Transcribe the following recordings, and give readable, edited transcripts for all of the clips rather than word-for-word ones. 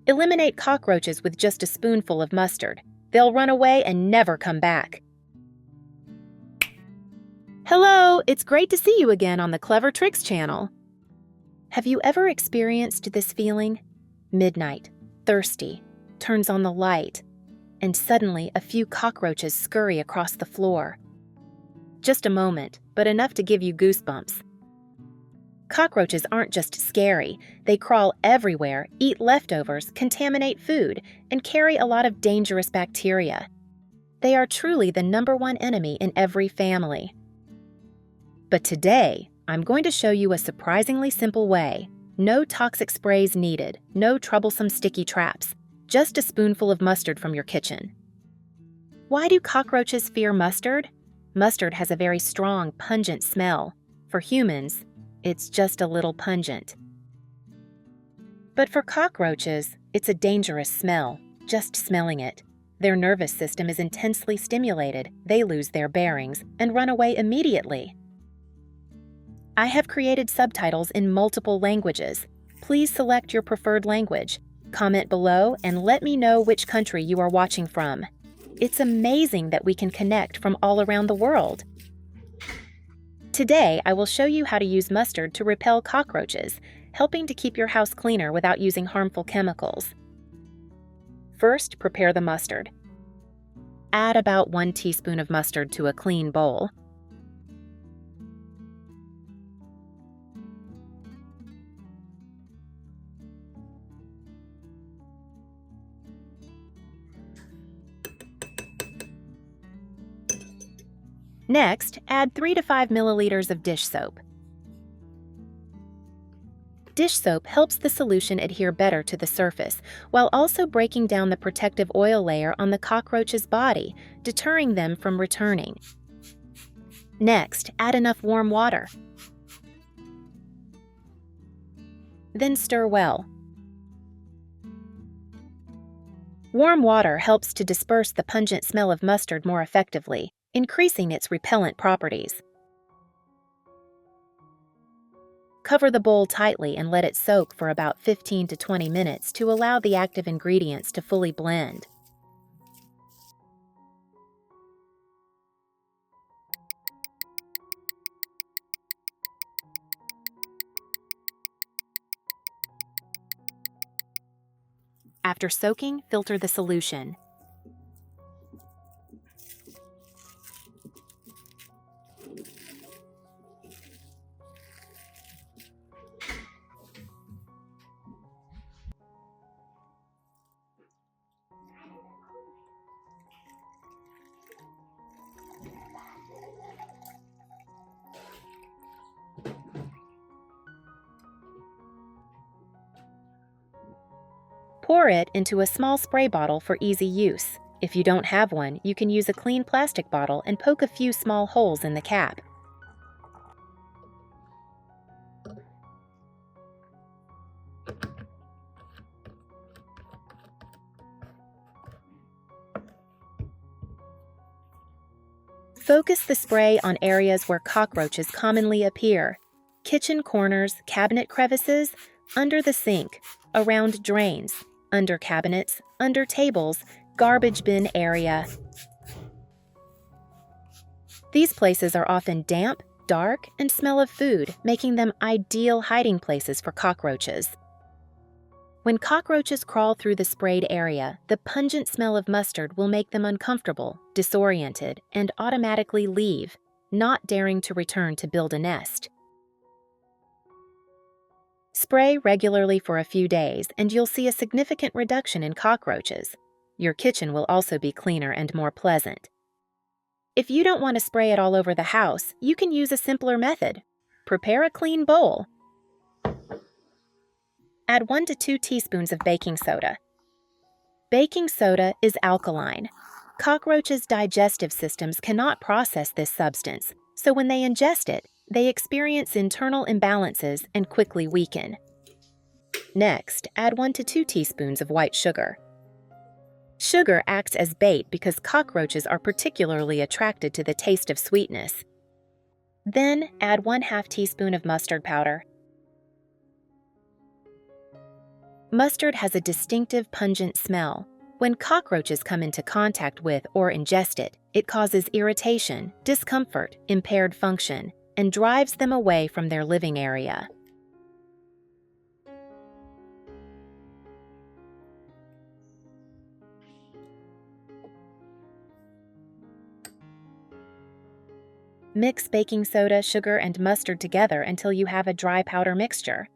Eliminate cockroaches with just a spoonful of mustard. They'll run away and never come back. Hello, it's great to see you again on the Clever Tricks channel. Have you ever experienced this feeling? Midnight, thirsty, turns on the light, and suddenly a few cockroaches scurry across the floor. Just a moment, but enough to give you goosebumps. Cockroaches aren't just scary, they crawl everywhere, eat leftovers, contaminate food, and carry a lot of dangerous bacteria. They are truly the #1 enemy in every family. But today, I'm going to show you a surprisingly simple way. No toxic sprays needed, no troublesome sticky traps, just a spoonful of mustard from your kitchen. Why do cockroaches fear mustard? Mustard has a very strong, pungent smell. For humans, it's just a little pungent. But for cockroaches, it's a dangerous smell, just smelling it. Their nervous system is intensely stimulated, they lose their bearings, and run away immediately. I have created subtitles in multiple languages. Please select your preferred language. Comment below and let me know which country you are watching from. It's amazing that we can connect from all around the world. Today, I will show you how to use mustard to repel cockroaches, helping to keep your house cleaner without using harmful chemicals. First, prepare the mustard. Add about 1 teaspoon of mustard to a clean bowl. Next, add 3 to 5 milliliters of dish soap. Dish soap helps the solution adhere better to the surface, while also breaking down the protective oil layer on the cockroach's body, deterring them from returning. Next, add enough warm water. Then stir well. Warm water helps to disperse the pungent smell of mustard more effectively, increasing its repellent properties. Cover the bowl tightly and let it soak for about 15 to 20 minutes to allow the active ingredients to fully blend. After soaking, filter the solution. Pour it into a small spray bottle for easy use. If you don't have one, you can use a clean plastic bottle and poke a few small holes in the cap. Focus the spray on areas where cockroaches commonly appear: kitchen corners, cabinet crevices, under the sink, around drains, under cabinets, under tables, garbage bin area. These places are often damp, dark, and smell of food, making them ideal hiding places for cockroaches. When cockroaches crawl through the sprayed area, the pungent smell of mustard will make them uncomfortable, disoriented, and automatically leave, not daring to return to build a nest. Spray regularly for a few days, and you'll see a significant reduction in cockroaches. Your kitchen will also be cleaner and more pleasant. If you don't want to spray it all over the house, you can use a simpler method. Prepare a clean bowl. Add 1 to 2 teaspoons of baking soda. Baking soda is alkaline. Cockroaches' digestive systems cannot process this substance, so when they ingest it, they experience internal imbalances and quickly weaken. Next, add 1 to 2 teaspoons of white sugar. Sugar acts as bait because cockroaches are particularly attracted to the taste of sweetness. Then, add 1/2 teaspoon of mustard powder. Mustard has a distinctive pungent smell. When cockroaches come into contact with or ingest it, it causes irritation, discomfort, impaired function, and drives them away from their living area. Mix baking soda, sugar, and mustard together until you have a dry powder mixture.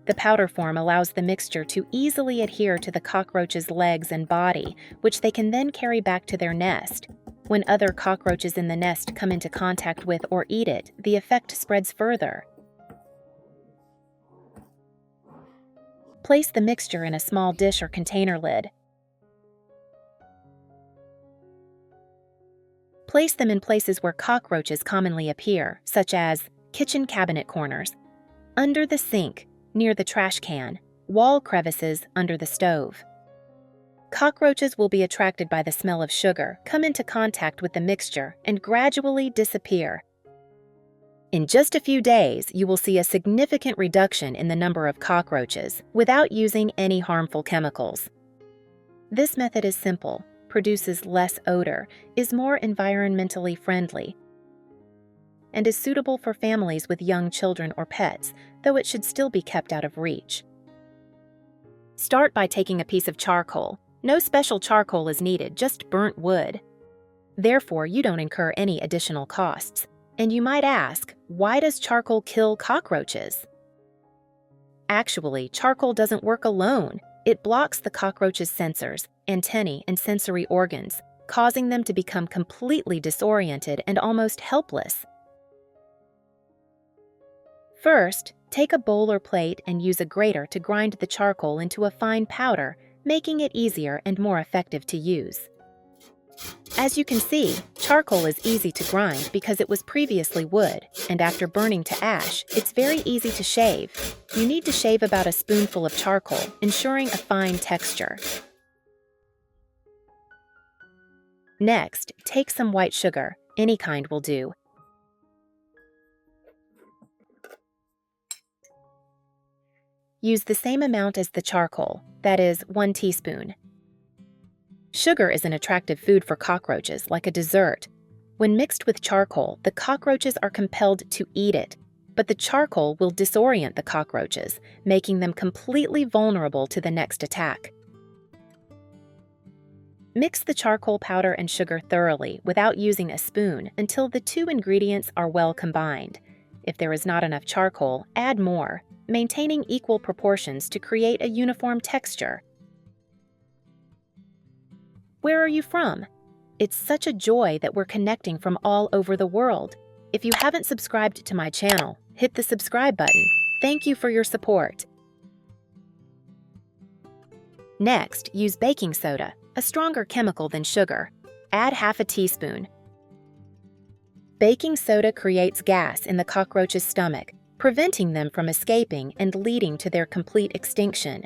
The powder form allows the mixture to easily adhere to the cockroach's legs and body, which they can then carry back to their nest. When other cockroaches in the nest come into contact with or eat it, the effect spreads further. Place the mixture in a small dish or container lid. Place them in places where cockroaches commonly appear, such as kitchen cabinet corners, under the sink, near the trash can, wall crevices under the stove. Cockroaches will be attracted by the smell of sugar, come into contact with the mixture, and gradually disappear. In just a few days, you will see a significant reduction in the number of cockroaches without using any harmful chemicals. This method is simple, produces less odor, is more environmentally friendly, and is suitable for families with young children or pets, though it should still be kept out of reach. Start by taking a piece of charcoal. No special charcoal is needed, just burnt wood. Therefore, you don't incur any additional costs. And you might ask, why does charcoal kill cockroaches? Actually, charcoal doesn't work alone. It blocks the cockroach's sensors, antennae, and sensory organs, causing them to become completely disoriented and almost helpless. First, take a bowl or plate and use a grater to grind the charcoal into a fine powder, making it easier and more effective to use. As you can see, charcoal is easy to grind because it was previously wood, and after burning to ash, it's very easy to shave. You need to shave about a spoonful of charcoal, ensuring a fine texture. Next, take some white sugar, any kind will do. Use the same amount as the charcoal, that is, 1 teaspoon. Sugar is an attractive food for cockroaches, like a dessert. When mixed with charcoal, the cockroaches are compelled to eat it, but the charcoal will disorient the cockroaches, making them completely vulnerable to the next attack. Mix the charcoal powder and sugar thoroughly without using a spoon until the two ingredients are well combined. If there is not enough charcoal, add more, maintaining equal proportions to create a uniform texture. Where are you from? It's such a joy that we're connecting from all over the world. If you haven't subscribed to my channel, hit the subscribe button. Thank you for your support. Next, use baking soda, a stronger chemical than sugar. Add half a teaspoon. Baking soda creates gas in the cockroach's stomach, preventing them from escaping and leading to their complete extinction.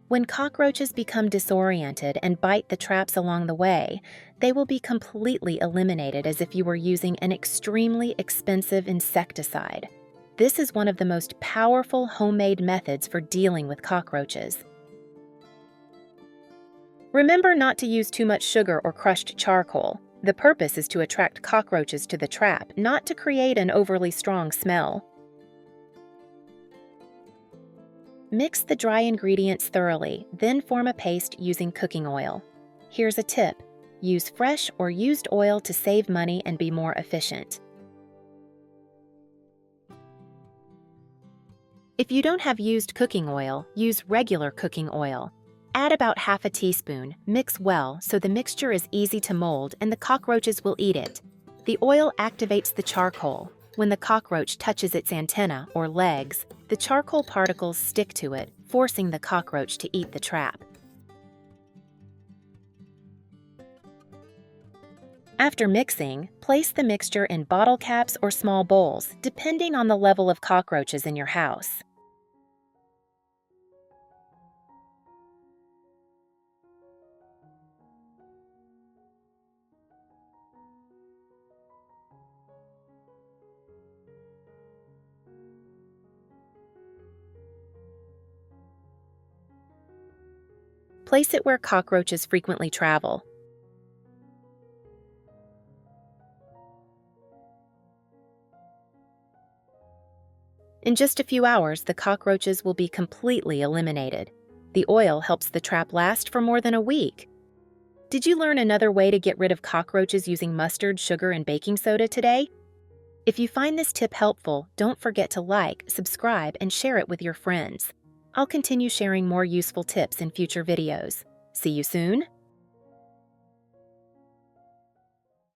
When cockroaches become disoriented and bite the traps along the way, they will be completely eliminated as if you were using an extremely expensive insecticide. This is one of the most powerful homemade methods for dealing with cockroaches. Remember not to use too much sugar or crushed charcoal. The purpose is to attract cockroaches to the trap, not to create an overly strong smell. Mix the dry ingredients thoroughly, then form a paste using cooking oil. Here's a tip: use fresh or used oil to save money and be more efficient. If you don't have used cooking oil, use regular cooking oil. Add about half a teaspoon, mix well so the mixture is easy to mold and the cockroaches will eat it. The oil activates the charcoal. When the cockroach touches its antenna or legs, the charcoal particles stick to it, forcing the cockroach to eat the trap. After mixing, place the mixture in bottle caps or small bowls, depending on the level of cockroaches in your house. Place it where cockroaches frequently travel. In just a few hours, the cockroaches will be completely eliminated. The oil helps the trap last for more than a week. Did you learn another way to get rid of cockroaches using mustard, sugar, and baking soda today? If you find this tip helpful, don't forget to like, subscribe, and share it with your friends. I'll continue sharing more useful tips in future videos. See you soon!